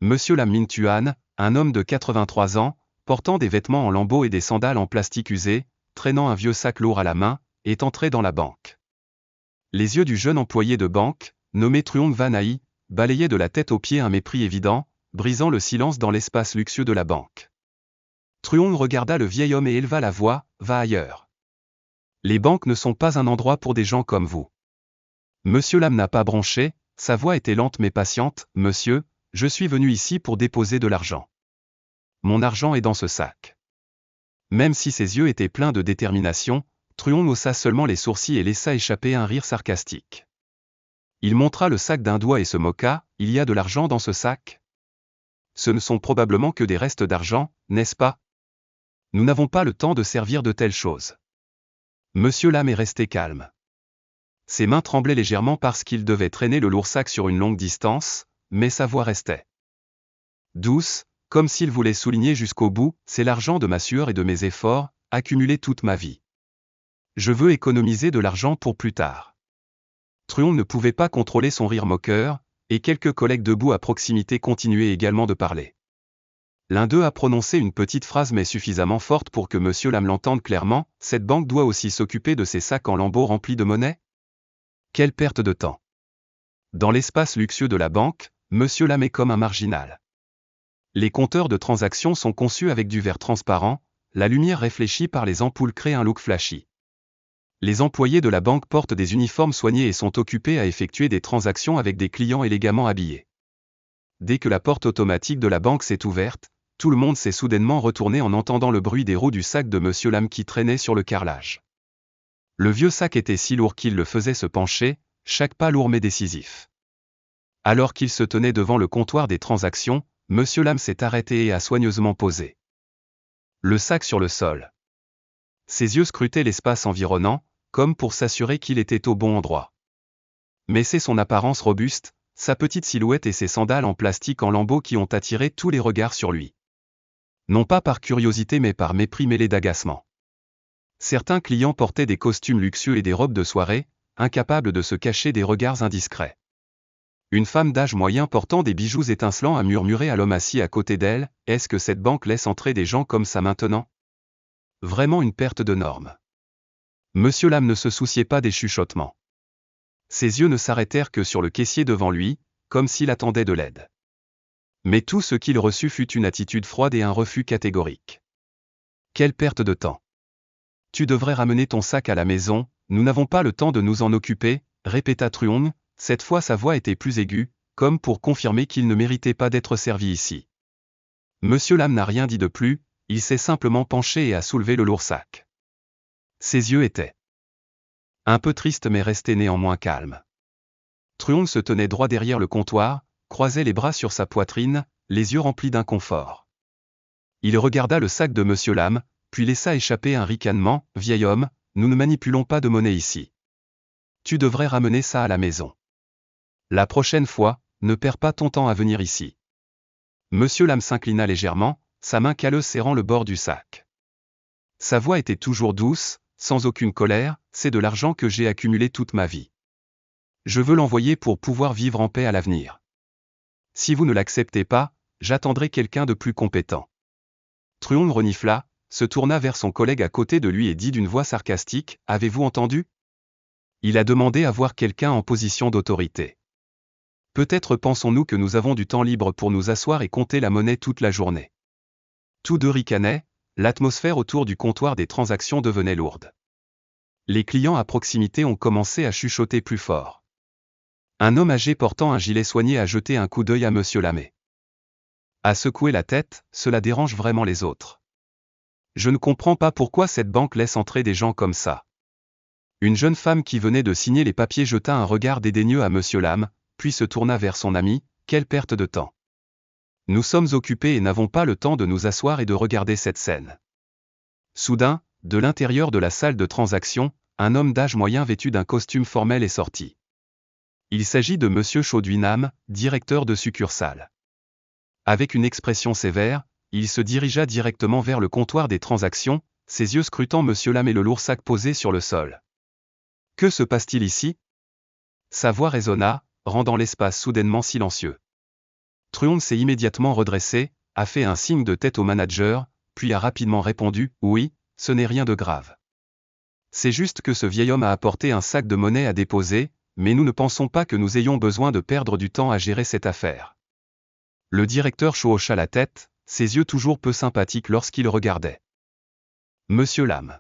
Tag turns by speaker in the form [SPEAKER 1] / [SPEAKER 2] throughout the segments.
[SPEAKER 1] Monsieur Lam Min Tuan, un homme de 83 ans, portant des vêtements en lambeaux et des sandales en plastique usé, traînant un vieux sac lourd à la main, est entré dans la banque. Les yeux du jeune employé de banque, nommé Truong Van Ai, balayaient de la tête aux pieds un mépris évident, brisant le silence dans l'espace luxueux de la banque. Truong regarda le vieil homme et éleva la voix, « Va ailleurs. Les banques ne sont pas un endroit pour des gens comme vous. » Monsieur Lam n'a pas bronché, sa voix était lente mais patiente, « Monsieur, je suis venu ici pour déposer de l'argent. Mon argent est dans ce sac. » Même si ses yeux étaient pleins de détermination, Truong haussa seulement les sourcils et laissa échapper un rire sarcastique. Il montra le sac d'un doigt et se moqua, « Il y a de l'argent dans ce sac ? Ce ne sont probablement que des restes d'argent, n'est-ce pas ? Nous n'avons pas le temps de servir de telles choses. » Monsieur Lam est resté calme. Ses mains tremblaient légèrement parce qu'il devait traîner le lourd sac sur une longue distance, mais sa voix restait douce, comme s'il voulait souligner jusqu'au bout, « C'est l'argent de ma sueur et de mes efforts, accumulés toute ma vie. Je veux économiser de l'argent pour plus tard. » Truong ne pouvait pas contrôler son rire moqueur, et quelques collègues debout à proximité continuaient également de parler. L'un d'eux a prononcé une petite phrase mais suffisamment forte pour que Monsieur Lam l'entende clairement, « Cette banque doit aussi s'occuper de ces sacs en lambeaux remplis de monnaie ? Quelle perte de temps !» Dans l'espace luxueux de la banque, Monsieur Lam est comme un marginal. Les compteurs de transactions sont conçus avec du verre transparent, la lumière réfléchie par les ampoules crée un look flashy. Les employés de la banque portent des uniformes soignés et sont occupés à effectuer des transactions avec des clients élégamment habillés. Dès que la porte automatique de la banque s'est ouverte, tout le monde s'est soudainement retourné en entendant le bruit des roues du sac de Monsieur Lam qui traînait sur le carrelage. Le vieux sac était si lourd qu'il le faisait se pencher, chaque pas lourd mais décisif. Alors qu'il se tenait devant le comptoir des transactions, Monsieur Lam s'est arrêté et a soigneusement posé le sac sur le sol. Ses yeux scrutaient l'espace environnant, comme pour s'assurer qu'il était au bon endroit. Mais c'est son apparence robuste, sa petite silhouette et ses sandales en plastique en lambeaux qui ont attiré tous les regards sur lui. Non pas par curiosité mais par mépris mêlé d'agacement. Certains clients portaient des costumes luxueux et des robes de soirée, incapables de se cacher des regards indiscrets. Une femme d'âge moyen portant des bijoux étincelants a murmuré à l'homme assis à côté d'elle, « Est-ce que cette banque laisse entrer des gens comme ça maintenant ? Vraiment une perte de normes. » Monsieur Lam ne se souciait pas des chuchotements. Ses yeux ne s'arrêtèrent que sur le caissier devant lui, comme s'il attendait de l'aide. Mais tout ce qu'il reçut fut une attitude froide et un refus catégorique. Quelle perte de temps. Tu devrais ramener ton sac à la maison, nous n'avons pas le temps de nous en occuper, répéta Truong, cette fois sa voix était plus aiguë, comme pour confirmer qu'il ne méritait pas d'être servi ici. Monsieur Lam n'a rien dit de plus, il s'est simplement penché et a soulevé le lourd sac. Ses yeux étaient un peu tristes mais restaient néanmoins calmes. Truong se tenait droit derrière le comptoir, croisait les bras sur sa poitrine, les yeux remplis d'inconfort. Il regarda le sac de Monsieur Lam, puis laissa échapper un ricanement, « Vieil homme, nous ne manipulons pas de monnaie ici. Tu devrais ramener ça à la maison. La prochaine fois, ne perds pas ton temps à venir ici. » Monsieur Lam s'inclina légèrement, sa main calleuse serrant le bord du sac. Sa voix était toujours douce, sans aucune colère, « C'est de l'argent que j'ai accumulé toute ma vie. Je veux l'envoyer pour pouvoir vivre en paix à l'avenir. Si vous ne l'acceptez pas, j'attendrai quelqu'un de plus compétent. » Truong renifla, se tourna vers son collègue à côté de lui et dit d'une voix sarcastique, « Avez-vous entendu ? Il a demandé à voir quelqu'un en position d'autorité. Peut-être pensons-nous que nous avons du temps libre pour nous asseoir et compter la monnaie toute la journée. » Tous deux ricanaient, l'atmosphère autour du comptoir des transactions devenait lourde. Les clients à proximité ont commencé à chuchoter plus fort. Un homme âgé portant un gilet soigné a jeté un coup d'œil à Monsieur Lam. A secoué la tête, « Cela dérange vraiment les autres. Je ne comprends pas pourquoi cette banque laisse entrer des gens comme ça. » Une jeune femme qui venait de signer les papiers jeta un regard dédaigneux à Monsieur Lam, puis se tourna vers son ami, « Quelle perte de temps. Nous sommes occupés et n'avons pas le temps de nous asseoir et de regarder cette scène. » Soudain, de l'intérieur de la salle de transaction, un homme d'âge moyen vêtu d'un costume formel est sorti. Il s'agit de Monsieur Chaudhuinam, directeur de succursale. Avec une expression sévère, il se dirigea directement vers le comptoir des transactions, ses yeux scrutant Monsieur Lam et le lourd sac posé sur le sol. « Que se passe-t-il ici ?» Sa voix résonna, rendant l'espace soudainement silencieux. Truong s'est immédiatement redressé, a fait un signe de tête au manager, puis a rapidement répondu « Oui, ce n'est rien de grave. C'est juste que ce vieil homme a apporté un sac de monnaie à déposer, mais nous ne pensons pas que nous ayons besoin de perdre du temps à gérer cette affaire. » Le directeur Cho hocha la tête, ses yeux toujours peu sympathiques lorsqu'il regardait Monsieur Lam.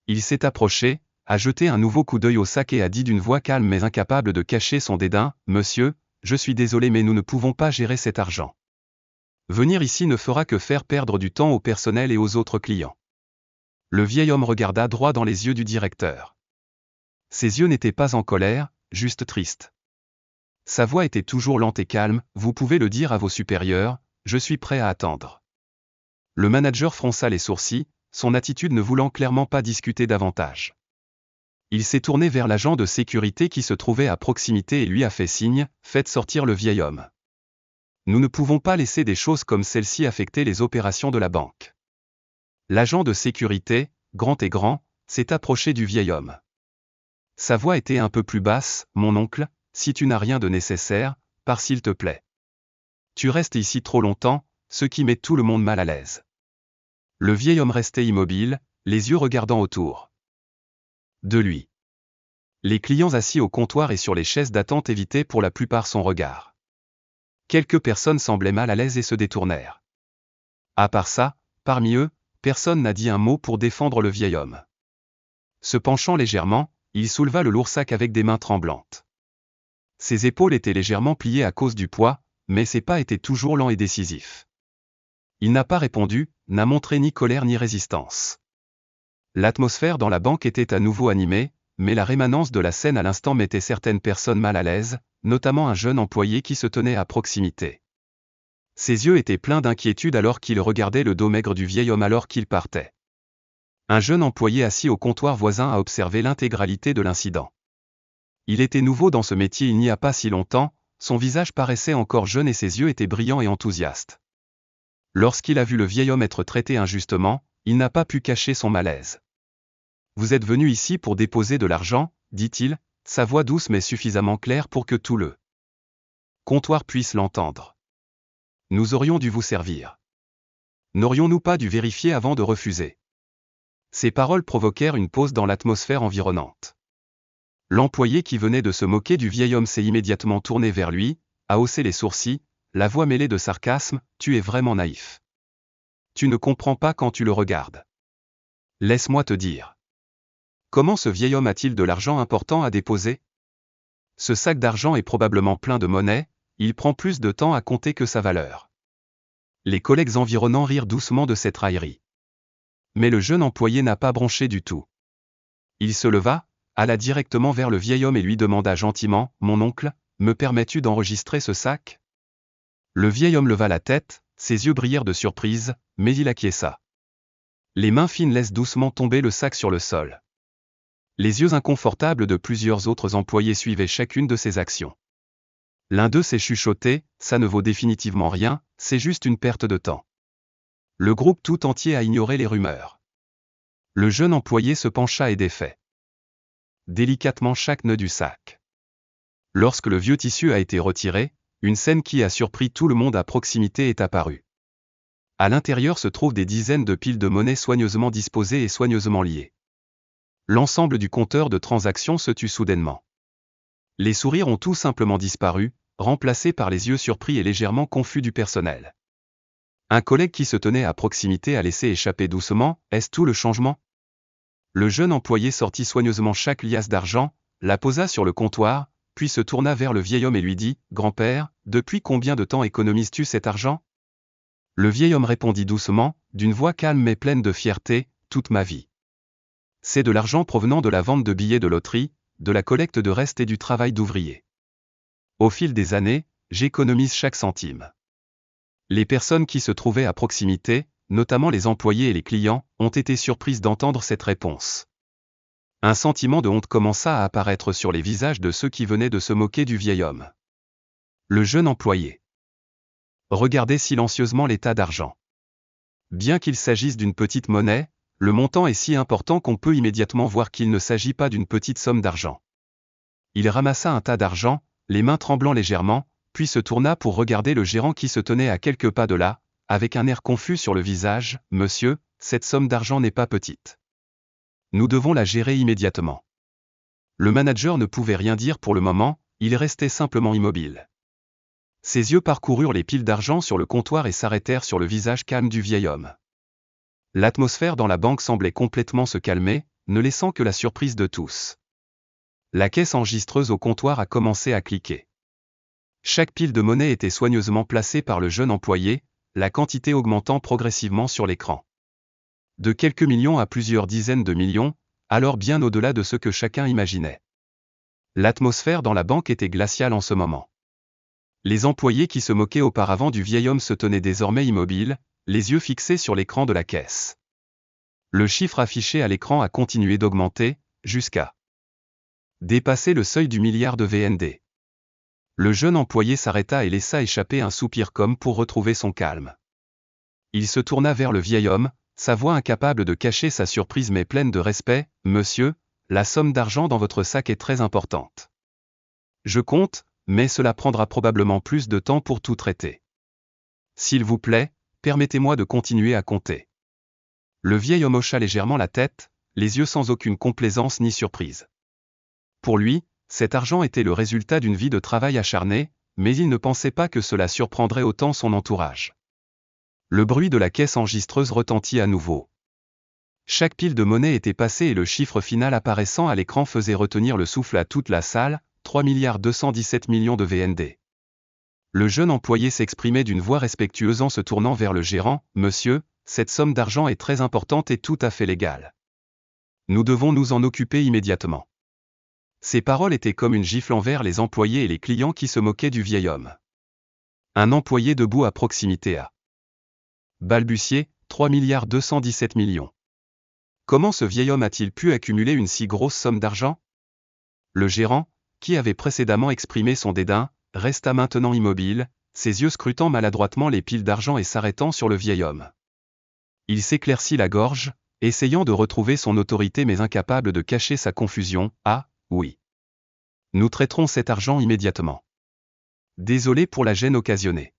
[SPEAKER 1] Il s'est approché, a jeté un nouveau coup d'œil au sac et a dit d'une voix calme mais incapable de cacher son dédain « Monsieur, je suis désolé mais nous ne pouvons pas gérer cet argent. Venir ici ne fera que faire perdre du temps au personnel et aux autres clients. » Le vieil homme regarda droit dans les yeux du directeur. Ses yeux n'étaient pas en colère, juste tristes. Sa voix était toujours lente et calme, « Vous pouvez le dire à vos supérieurs, je suis prêt à attendre. » Le manager fronça les sourcils, son attitude ne voulant clairement pas discuter davantage. Il s'est tourné vers l'agent de sécurité qui se trouvait à proximité et lui a fait signe, « Faites sortir le vieil homme. Nous ne pouvons pas laisser des choses comme celle-ci affecter les opérations de la banque. » L'agent de sécurité, grand et grand, s'est approché du vieil homme. Sa voix était un peu plus basse, « Mon oncle, si tu n'as rien de nécessaire, pars s'il te plaît. Tu restes ici trop longtemps, ce qui met tout le monde mal à l'aise. » Le vieil homme restait immobile, les yeux regardant autour de lui. Les clients assis au comptoir et sur les chaises d'attente évitaient pour la plupart son regard. Quelques personnes semblaient mal à l'aise et se détournèrent. À part ça, parmi eux, personne n'a dit un mot pour défendre le vieil homme. Se penchant légèrement, il souleva le lourd sac avec des mains tremblantes. Ses épaules étaient légèrement pliées à cause du poids, mais ses pas étaient toujours lents et décisifs. Il n'a pas répondu, n'a montré ni colère ni résistance. L'atmosphère dans la banque était à nouveau animée, mais la rémanence de la scène à l'instant mettait certaines personnes mal à l'aise, notamment un jeune employé qui se tenait à proximité. Ses yeux étaient pleins d'inquiétude alors qu'il regardait le dos maigre du vieil homme alors qu'il partait. Un jeune employé assis au comptoir voisin a observé l'intégralité de l'incident. Il était nouveau dans ce métier il n'y a pas si longtemps, son visage paraissait encore jeune et ses yeux étaient brillants et enthousiastes. Lorsqu'il a vu le vieil homme être traité injustement, il n'a pas pu cacher son malaise. « Vous êtes venu ici pour déposer de l'argent, » dit-il, sa voix douce mais suffisamment claire pour que tout le comptoir puisse l'entendre. « Nous aurions dû vous servir. N'aurions-nous pas dû vérifier avant de refuser ?» Ces paroles provoquèrent une pause dans l'atmosphère environnante. L'employé qui venait de se moquer du vieil homme s'est immédiatement tourné vers lui, a haussé les sourcils, la voix mêlée de sarcasme, « Tu es vraiment naïf. Tu ne comprends pas quand tu le regardes. Laisse-moi te dire. Comment ce vieil homme a-t-il de l'argent important à déposer? Ce sac d'argent est probablement plein de monnaie, il prend plus de temps à compter que sa valeur. » Les collègues environnants rirent doucement de cette raillerie. Mais le jeune employé n'a pas bronché du tout. Il se leva, alla directement vers le vieil homme et lui demanda gentiment, « Mon oncle, me permets-tu d'enregistrer ce sac ?» Le vieil homme leva la tête, ses yeux brillèrent de surprise, mais il acquiesça. Les mains fines laissent doucement tomber le sac sur le sol. Les yeux inconfortables de plusieurs autres employés suivaient chacune de ses actions. L'un d'eux s'est chuchoté, « Ça ne vaut définitivement rien, c'est juste une perte de temps. » Le groupe tout entier a ignoré les rumeurs. Le jeune employé se pencha et défait délicatement chaque nœud du sac. Lorsque le vieux tissu a été retiré, une scène qui a surpris tout le monde à proximité est apparue. À l'intérieur se trouvent des dizaines de piles de monnaie soigneusement disposées et soigneusement liées. L'ensemble du compteur de transactions se tut soudainement. Les sourires ont tout simplement disparu, remplacés par les yeux surpris et légèrement confus du personnel. Un collègue qui se tenait à proximité a laissé échapper doucement, « Est-ce tout le changement ?» Le jeune employé sortit soigneusement chaque liasse d'argent, la posa sur le comptoir, puis se tourna vers le vieil homme et lui dit, « Grand-père, depuis combien de temps économises-tu cet argent ?» Le vieil homme répondit doucement, d'une voix calme mais pleine de fierté, « Toute ma vie. C'est de l'argent provenant de la vente de billets de loterie, de la collecte de restes et du travail d'ouvrier. Au fil des années, j'économise chaque centime. » Les personnes qui se trouvaient à proximité, notamment les employés et les clients, ont été surprises d'entendre cette réponse. Un sentiment de honte commença à apparaître sur les visages de ceux qui venaient de se moquer du vieil homme. Le jeune employé regardait silencieusement les tas d'argent. Bien qu'il s'agisse d'une petite monnaie, le montant est si important qu'on peut immédiatement voir qu'il ne s'agit pas d'une petite somme d'argent. Il ramassa un tas d'argent, les mains tremblant légèrement, puis se tourna pour regarder le gérant qui se tenait à quelques pas de là, avec un air confus sur le visage. « Monsieur, cette somme d'argent n'est pas petite. Nous devons la gérer immédiatement. » Le manager ne pouvait rien dire pour le moment, il restait simplement immobile. Ses yeux parcoururent les piles d'argent sur le comptoir et s'arrêtèrent sur le visage calme du vieil homme. L'atmosphère dans la banque semblait complètement se calmer, ne laissant que la surprise de tous. La caisse enregistreuse au comptoir a commencé à cliquer. Chaque pile de monnaie était soigneusement placée par le jeune employé, la quantité augmentant progressivement sur l'écran. De quelques millions à plusieurs dizaines de millions, alors bien au-delà de ce que chacun imaginait. L'atmosphère dans la banque était glaciale en ce moment. Les employés qui se moquaient auparavant du vieil homme se tenaient désormais immobiles, les yeux fixés sur l'écran de la caisse. Le chiffre affiché à l'écran a continué d'augmenter, jusqu'à dépasser le seuil du milliard de VND. Le jeune employé s'arrêta et laissa échapper un soupir comme pour retrouver son calme. Il se tourna vers le vieil homme, sa voix incapable de cacher sa surprise mais pleine de respect. « Monsieur, la somme d'argent dans votre sac est très importante. Je compte, mais cela prendra probablement plus de temps pour tout traiter. S'il vous plaît, permettez-moi de continuer à compter. » Le vieil homme hocha légèrement la tête, les yeux sans aucune complaisance ni surprise. Pour lui, cet argent était le résultat d'une vie de travail acharné, mais il ne pensait pas que cela surprendrait autant son entourage. Le bruit de la caisse enregistreuse retentit à nouveau. Chaque pile de monnaie était passée et le chiffre final apparaissant à l'écran faisait retenir le souffle à toute la salle, 3,217 milliards de VND. Le jeune employé s'exprimait d'une voix respectueuse en se tournant vers le gérant. « Monsieur, cette somme d'argent est très importante et tout à fait légale. Nous devons nous en occuper immédiatement. » Ces paroles étaient comme une gifle envers les employés et les clients qui se moquaient du vieil homme. Un employé debout à proximité a balbutié, 3,217 milliards. Comment ce vieil homme a-t-il pu accumuler une si grosse somme d'argent? Le gérant, qui avait précédemment exprimé son dédain, resta maintenant immobile, ses yeux scrutant maladroitement les piles d'argent et s'arrêtant sur le vieil homme. Il s'éclaircit la gorge, essayant de retrouver son autorité mais incapable de cacher sa confusion. « Ah, oui. Nous traiterons cet argent immédiatement. Désolé pour la gêne occasionnée. »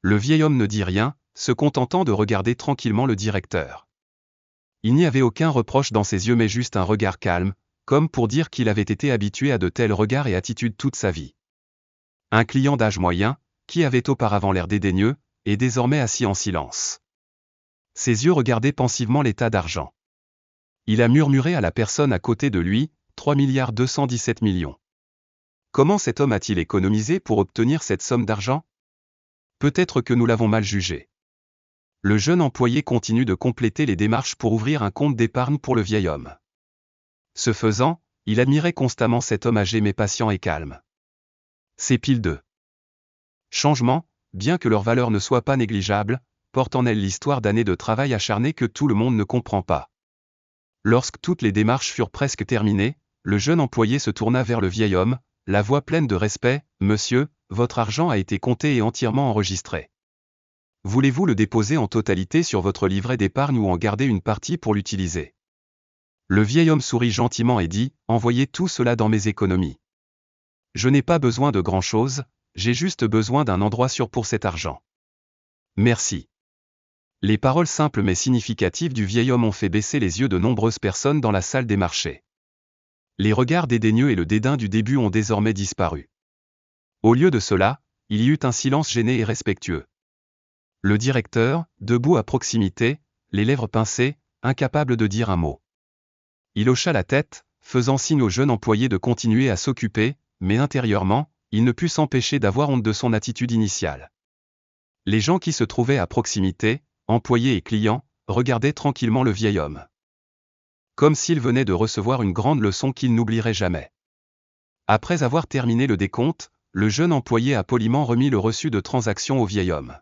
[SPEAKER 1] Le vieil homme ne dit rien, se contentant de regarder tranquillement le directeur. Il n'y avait aucun reproche dans ses yeux mais juste un regard calme, comme pour dire qu'il avait été habitué à de tels regards et attitudes toute sa vie. Un client d'âge moyen, qui avait auparavant l'air dédaigneux, est désormais assis en silence. Ses yeux regardaient pensivement les tas d'argent. Il a murmuré à la personne à côté de lui, 3,217 milliards. Comment cet homme a-t-il économisé pour obtenir cette somme d'argent? Peut-être que nous l'avons mal jugé. Le jeune employé continue de compléter les démarches pour ouvrir un compte d'épargne pour le vieil homme. Ce faisant, il admirait constamment cet homme âgé mais patient et calme. Ces piles de changement, bien que leur valeur ne soit pas négligeable, portent en elles l'histoire d'années de travail acharné que tout le monde ne comprend pas. Lorsque toutes les démarches furent presque terminées, le jeune employé se tourna vers le vieil homme, la voix pleine de respect. « Monsieur, votre argent a été compté et entièrement enregistré. Voulez-vous le déposer en totalité sur votre livret d'épargne ou en garder une partie pour l'utiliser ?» Le vieil homme sourit gentiment et dit, « Envoyez tout cela dans mes économies. Je n'ai pas besoin de grand-chose, j'ai juste besoin d'un endroit sûr pour cet argent. Merci. » Les paroles simples mais significatives du vieil homme ont fait baisser les yeux de nombreuses personnes dans la salle des marchés. Les regards dédaigneux et le dédain du début ont désormais disparu. Au lieu de cela, il y eut un silence gêné et respectueux. Le directeur, debout à proximité, les lèvres pincées, incapable de dire un mot. Il hocha la tête, faisant signe au jeune employé de continuer à s'occuper, mais intérieurement, il ne put s'empêcher d'avoir honte de son attitude initiale. Les gens qui se trouvaient à proximité, employés et clients, regardaient tranquillement le vieil homme. Comme s'il venait de recevoir une grande leçon qu'il n'oublierait jamais. Après avoir terminé le décompte, le jeune employé a poliment remis le reçu de transaction au vieil homme.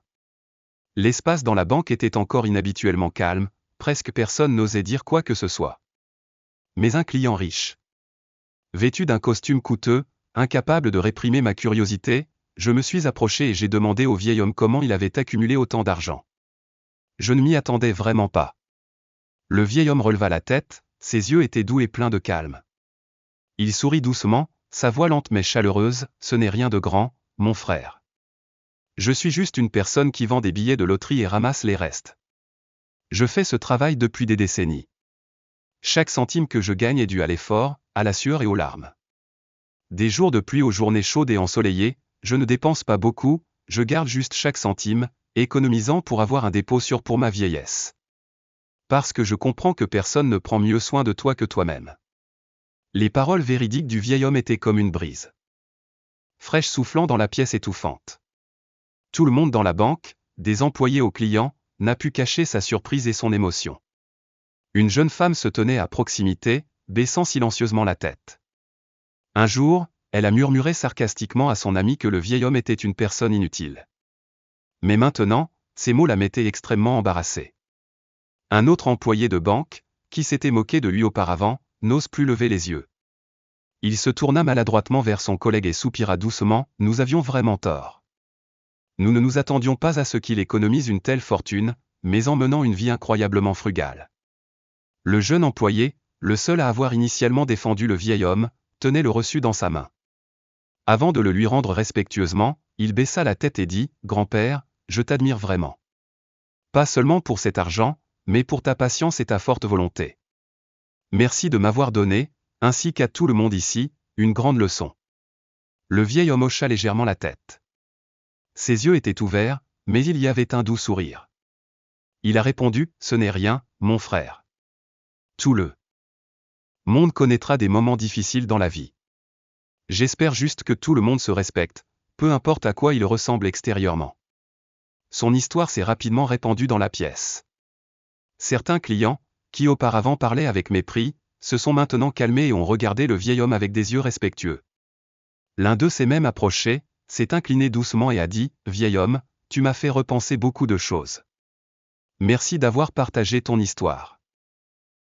[SPEAKER 1] L'espace dans la banque était encore inhabituellement calme, presque personne n'osait dire quoi que ce soit. Mais un client riche, vêtu d'un costume coûteux, incapable de réprimer ma curiosité, je me suis approché et j'ai demandé au vieil homme comment il avait accumulé autant d'argent. Je ne m'y attendais vraiment pas. Le vieil homme releva la tête, ses yeux étaient doux et pleins de calme. Il sourit doucement, sa voix lente mais chaleureuse, « Ce n'est rien de grand, mon frère. Je suis juste une personne qui vend des billets de loterie et ramasse les restes. Je fais ce travail depuis des décennies. Chaque centime que je gagne est dû à l'effort, à la sueur et aux larmes. Des jours de pluie aux journées chaudes et ensoleillées, je ne dépense pas beaucoup, je garde juste chaque centime, économisant pour avoir un dépôt sûr pour ma vieillesse. Parce que je comprends que personne ne prend mieux soin de toi que toi-même. Les paroles véridiques du vieil homme étaient comme une brise fraîche soufflant dans la pièce étouffante. Tout le monde dans la banque, des employés aux clients, n'a pu cacher sa surprise et son émotion. Une jeune femme se tenait à proximité, baissant silencieusement la tête. Un jour, elle a murmuré sarcastiquement à son ami que le vieil homme était une personne inutile. Mais maintenant, ces mots la mettaient extrêmement embarrassée. Un autre employé de banque, qui s'était moqué de lui auparavant, n'ose plus lever les yeux. Il se tourna maladroitement vers son collègue et soupira doucement, « Nous avions vraiment tort. Nous ne nous attendions pas à ce qu'il économise une telle fortune, mais en menant une vie incroyablement frugale. » Le jeune employé, le seul à avoir initialement défendu le vieil homme, tenait le reçu dans sa main. Avant de le lui rendre respectueusement, il baissa la tête et dit, « Grand-père, je t'admire vraiment. Pas seulement pour cet argent, mais pour ta patience et ta forte volonté. Merci de m'avoir donné, ainsi qu'à tout le monde ici, une grande leçon. » Le vieil homme hocha légèrement la tête. Ses yeux étaient ouverts, mais il y avait un doux sourire. Il a répondu, « Ce n'est rien, mon frère. Tout le monde connaîtra des moments difficiles dans la vie. J'espère juste que tout le monde se respecte, peu importe à quoi il ressemble extérieurement. » Son histoire s'est rapidement répandue dans la pièce. Certains clients, qui auparavant parlaient avec mépris, se sont maintenant calmés et ont regardé le vieil homme avec des yeux respectueux. L'un d'eux s'est même approché, s'est incliné doucement et a dit, « Vieil homme, tu m'as fait repenser beaucoup de choses. Merci d'avoir partagé ton histoire. »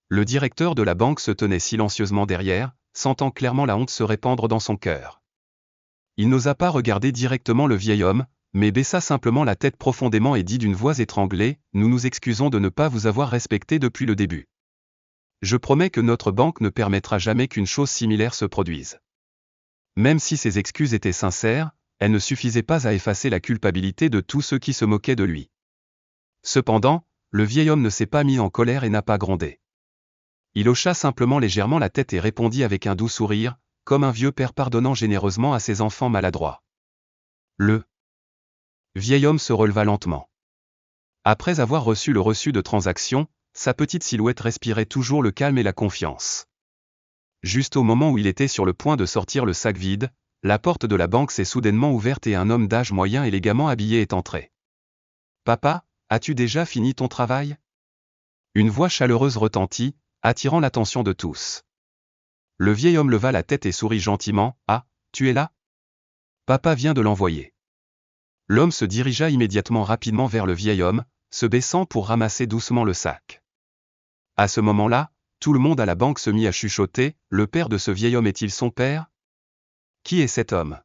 [SPEAKER 1] Le directeur de la banque se tenait silencieusement derrière, sentant clairement la honte se répandre dans son cœur. Il n'osa pas regarder directement le vieil homme, mais baissa simplement la tête profondément et dit d'une voix étranglée, « Nous nous excusons de ne pas vous avoir respecté depuis le début. Je promets que notre banque ne permettra jamais qu'une chose similaire se produise. » Même si ses excuses étaient sincères, elles ne suffisaient pas à effacer la culpabilité de tous ceux qui se moquaient de lui. Cependant, le vieil homme ne s'est pas mis en colère et n'a pas grondé. Il hocha simplement légèrement la tête et répondit avec un doux sourire, comme un vieux père pardonnant généreusement à ses enfants maladroits. Le vieil homme se releva lentement. Après avoir reçu le reçu de transaction, sa petite silhouette respirait toujours le calme et la confiance. Juste au moment où il était sur le point de sortir le sac vide, la porte de la banque s'est soudainement ouverte et un homme d'âge moyen élégamment habillé est entré. « Papa, as-tu déjà fini ton travail ?» Une voix chaleureuse retentit, attirant l'attention de tous. Le vieil homme leva la tête et sourit gentiment, « Ah, tu es là ? Papa vient de l'envoyer. » L'homme se dirigea immédiatement rapidement vers le vieil homme, se baissant pour ramasser doucement le sac. À ce moment-là, tout le monde à la banque se mit à chuchoter, « Le père de ce vieil homme est-il son père ? Qui est cet homme ?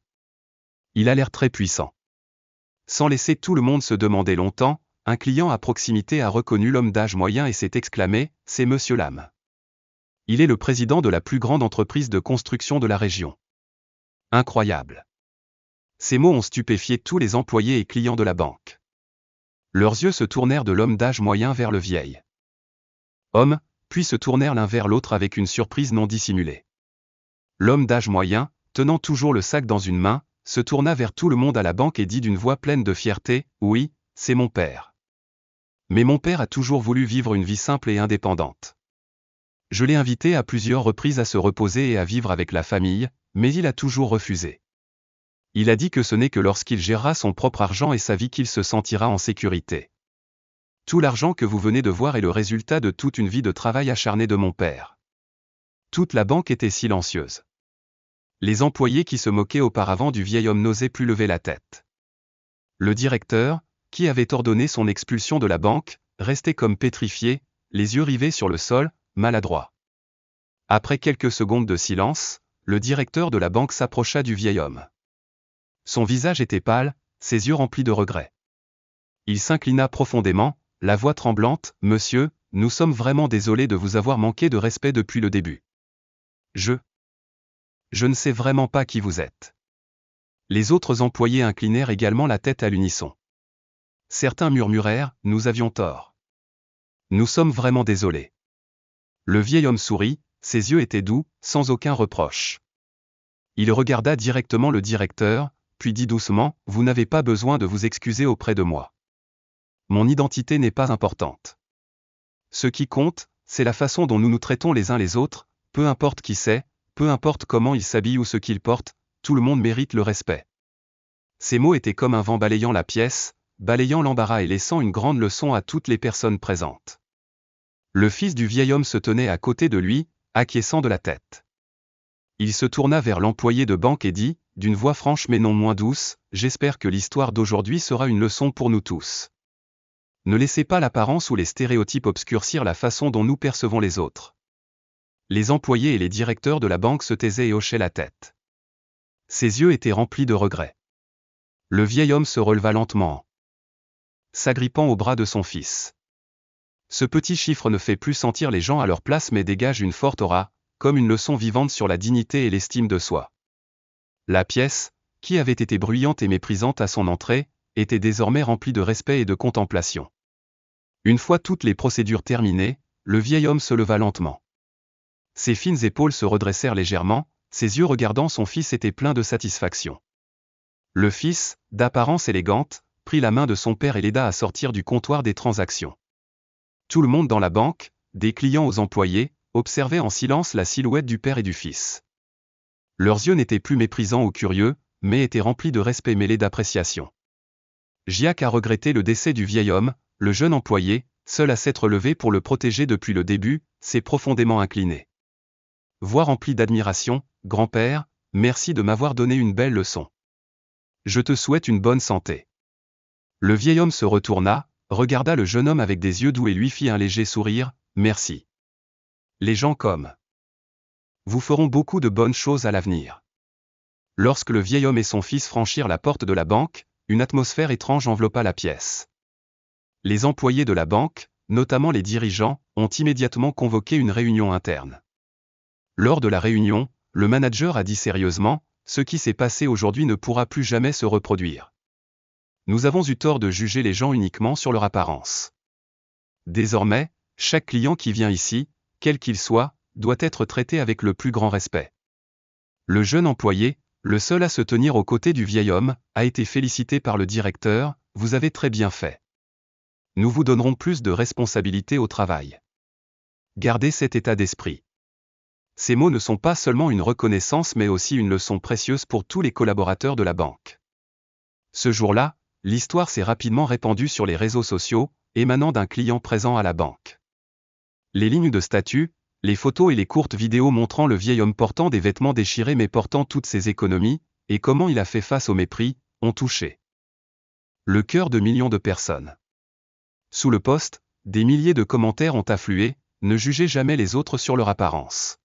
[SPEAKER 1] Il a l'air très puissant. » Sans laisser tout le monde se demander longtemps, un client à proximité a reconnu l'homme d'âge moyen et s'est exclamé, « C'est Monsieur Lam. Il est le président de la plus grande entreprise de construction de la région. » Incroyable. Ces mots ont stupéfié tous les employés et clients de la banque. Leurs yeux se tournèrent de l'homme d'âge moyen vers le vieil homme, puis se tournèrent l'un vers l'autre avec une surprise non dissimulée. L'homme d'âge moyen, tenant toujours le sac dans une main, se tourna vers tout le monde à la banque et dit d'une voix pleine de fierté, « Oui, c'est mon père. Mais mon père a toujours voulu vivre une vie simple et indépendante. Je l'ai invité à plusieurs reprises à se reposer et à vivre avec la famille, mais il a toujours refusé. Il a dit que ce n'est que lorsqu'il gérera son propre argent et sa vie qu'il se sentira en sécurité. Tout l'argent que vous venez de voir est le résultat de toute une vie de travail acharné de mon père. » Toute la banque était silencieuse. Les employés qui se moquaient auparavant du vieil homme n'osaient plus lever la tête. Le directeur, qui avait ordonné son expulsion de la banque, restait comme pétrifié, les yeux rivés sur le sol, maladroit. Après quelques secondes de silence, le directeur de la banque s'approcha du vieil homme. Son visage était pâle, ses yeux remplis de regret. Il s'inclina profondément, la voix tremblante, « Monsieur, nous sommes vraiment désolés de vous avoir manqué de respect depuis le début. Je ne sais vraiment pas qui vous êtes. » Les autres employés inclinèrent également la tête à l'unisson. Certains murmurèrent, « Nous avions tort. Nous sommes vraiment désolés. » Le vieil homme sourit, ses yeux étaient doux, sans aucun reproche. Il regarda directement le directeur, puis dit doucement, « Vous n'avez pas besoin de vous excuser auprès de moi. Mon identité n'est pas importante. Ce qui compte, c'est la façon dont nous nous traitons les uns les autres, peu importe qui c'est, peu importe comment il s'habille ou ce qu'il porte, tout le monde mérite le respect. » Ces mots étaient comme un vent balayant la pièce, balayant l'embarras et laissant une grande leçon à toutes les personnes présentes. Le fils du vieil homme se tenait à côté de lui, acquiesçant de la tête. Il se tourna vers l'employé de banque et dit, d'une voix franche mais non moins douce, « J'espère que l'histoire d'aujourd'hui sera une leçon pour nous tous. Ne laissez pas l'apparence ou les stéréotypes obscurcir la façon dont nous percevons les autres. » Les employés et les directeurs de la banque se taisaient et hochaient la tête. Ses yeux étaient remplis de regret. Le vieil homme se releva lentement, s'agrippant au bras de son fils. Ce petit chiffre ne fait plus sentir les gens à leur place mais dégage une forte aura, comme une leçon vivante sur la dignité et l'estime de soi. La pièce, qui avait été bruyante et méprisante à son entrée, était désormais remplie de respect et de contemplation. Une fois toutes les procédures terminées, le vieil homme se leva lentement. Ses fines épaules se redressèrent légèrement, ses yeux regardant son fils étaient pleins de satisfaction. Le fils, d'apparence élégante, prit la main de son père et l'aida à sortir du comptoir des transactions. Tout le monde dans la banque, des clients aux employés, observait en silence la silhouette du père et du fils. Leurs yeux n'étaient plus méprisants ou curieux, mais étaient remplis de respect mêlé d'appréciation. Giac a regretté le décès du vieil homme, le jeune employé, seul à s'être levé pour le protéger depuis le début, s'est profondément incliné. Voix remplie d'admiration, « Grand-père, merci de m'avoir donné une belle leçon. Je te souhaite une bonne santé. » Le vieil homme se retourna, regarda le jeune homme avec des yeux doux et lui fit un léger sourire, « Merci. Les gens comme vous feront beaucoup de bonnes choses à l'avenir. » Lorsque le vieil homme et son fils franchirent la porte de la banque, une atmosphère étrange enveloppa la pièce. Les employés de la banque, notamment les dirigeants, ont immédiatement convoqué une réunion interne. Lors de la réunion, le manager a dit sérieusement, « Ce qui s'est passé aujourd'hui ne pourra plus jamais se reproduire. Nous avons eu tort de juger les gens uniquement sur leur apparence. Désormais, chaque client qui vient ici, quel qu'il soit, doit être traité avec le plus grand respect. » Le jeune employé, le seul à se tenir aux côtés du vieil homme, a été félicité par le directeur, « Vous avez très bien fait. Nous vous donnerons plus de responsabilités au travail. Gardez cet état d'esprit. » Ces mots ne sont pas seulement une reconnaissance mais aussi une leçon précieuse pour tous les collaborateurs de la banque. Ce jour-là, l'histoire s'est rapidement répandue sur les réseaux sociaux, émanant d'un client présent à la banque. Les lignes de statut, les photos et les courtes vidéos montrant le vieil homme portant des vêtements déchirés mais portant toutes ses économies, et comment il a fait face au mépris, ont touché le cœur de millions de personnes. Sous le post, des milliers de commentaires ont afflué, « Ne jugez jamais les autres sur leur apparence.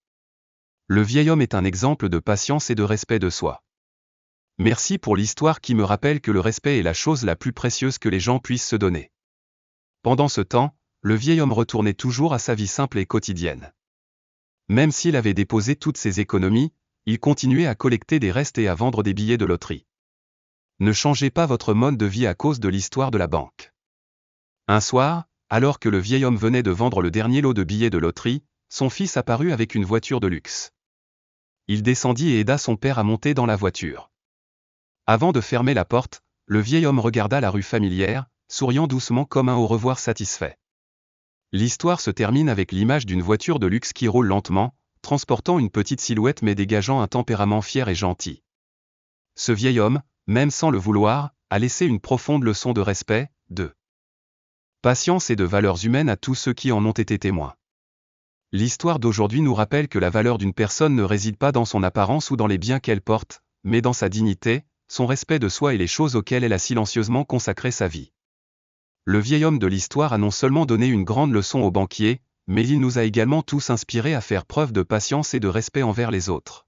[SPEAKER 1] Le vieil homme est un exemple de patience et de respect de soi. Merci pour l'histoire qui me rappelle que le respect est la chose la plus précieuse que les gens puissent se donner. » Pendant ce temps, le vieil homme retournait toujours à sa vie simple et quotidienne. Même s'il avait déposé toutes ses économies, il continuait à collecter des restes et à vendre des billets de loterie. Ne changez pas votre mode de vie à cause de l'histoire de la banque. Un soir, alors que le vieil homme venait de vendre le dernier lot de billets de loterie, son fils apparut avec une voiture de luxe. Il descendit et aida son père à monter dans la voiture. Avant de fermer la porte, le vieil homme regarda la rue familière, souriant doucement comme un au revoir satisfait. L'histoire se termine avec l'image d'une voiture de luxe qui roule lentement, transportant une petite silhouette mais dégageant un tempérament fier et gentil. Ce vieil homme, même sans le vouloir, a laissé une profonde leçon de respect, de patience et de valeurs humaines à tous ceux qui en ont été témoins. L'histoire d'aujourd'hui nous rappelle que la valeur d'une personne ne réside pas dans son apparence ou dans les biens qu'elle porte, mais dans sa dignité, son respect de soi et les choses auxquelles elle a silencieusement consacré sa vie. Le vieil homme de l'histoire a non seulement donné une grande leçon aux banquiers, mais il nous a également tous inspirés à faire preuve de patience et de respect envers les autres.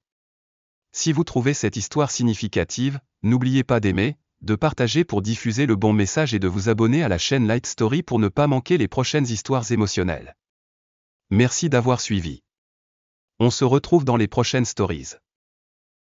[SPEAKER 1] Si vous trouvez cette histoire significative, n'oubliez pas d'aimer, de partager pour diffuser le bon message et de vous abonner à la chaîne Light Story pour ne pas manquer les prochaines histoires émotionnelles. Merci d'avoir suivi. On se retrouve dans les prochaines stories.